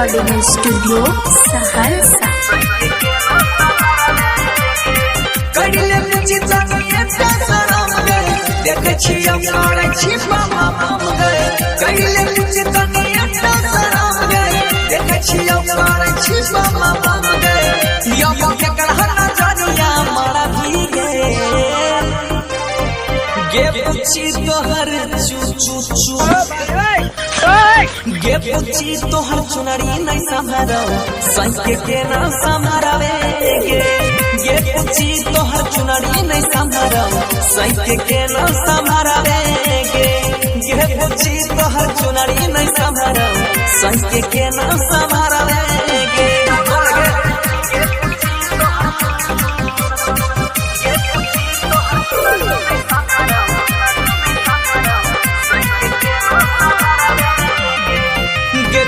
Recording studio Saharsa. तोहर तोहर चुनरी नहीं संभारो संके के ना संभारवे गे तोहर चुनरी नहीं संभारो संके के ना संभारवे गे तोहर चुनरी नहीं संभारो संके के ना संभारवे गे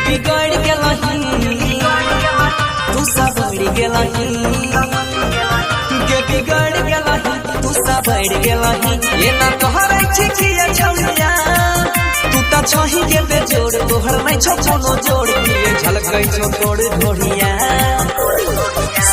बिगड़ गेलही तू सब बढ़ गेलही गे बिगड़ गेलही तू सब बढ़ गेलही ये ना तोहर छिकिया छौलिया तू त छही के बेजोड़ तोहर नहीं छो कोनो जोड़ के झलकै छो तोड़ ढोढ़िया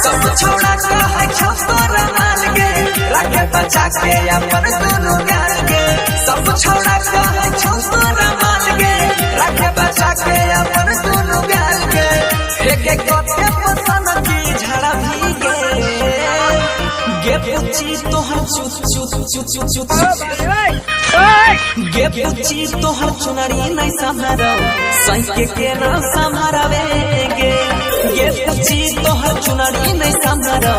सब छोड़ा कह छो तोरा माल गे रखे बचा के अपन दोनों गाल गे सब छोड़ा कह छो तोरा माल गे रखे बचा के अपन दोनों गाल गे एक कते पसंद की झड़ा भी गे पुची तोहर गे पुची तोहर चुनरी नहीं संभारो संके के ना संभारवे गे पुची तोहर चुनरी नहीं संभारो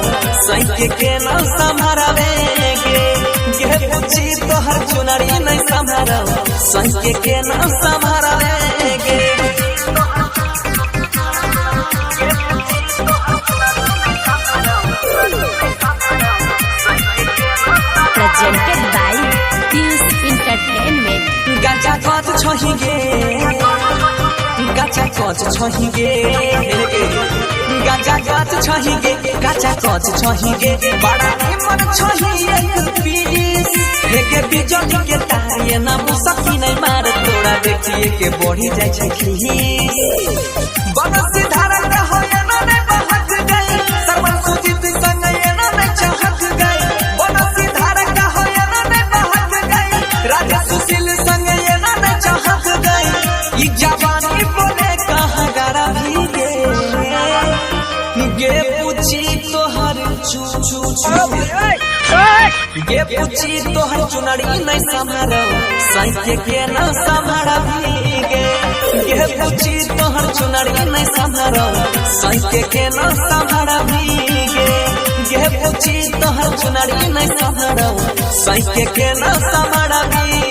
संके के ना संभारवे गे पुची तोहर चुनरी नहीं संभारो संके के ना संभारवे गे प्रेजेंटेड बाय पीस एंटरटेनमेंट। गाचा कत छही गे गाचा कत छही गे गाचा कत छही गे गाचा कत छही गे बड़ा मन छही एक पीस के बिजन के तारिए ना मुसकी नहीं मार तोड़ा देखिए के बढ़ी जाय छै खीस बनसी धारा का हो ना ने बहक गई सर्वन सुजित संग ये ना ने चाहत गई बनसी धारा का हो ना ने बहक गई राजा सुशील संग ये ना ने चाहत गई ई जवानी बोले कहां गारा भी गे पूछी तोहर गे पूछी तोहर चुनरी नहीं संभारो संके के ना संभारवी गे पूछी तोहर चुनरी नहीं संभारो संके के ना संभारवी गे पूछी तोहर चुनरी नहीं संभारो संके के ना संभारवी।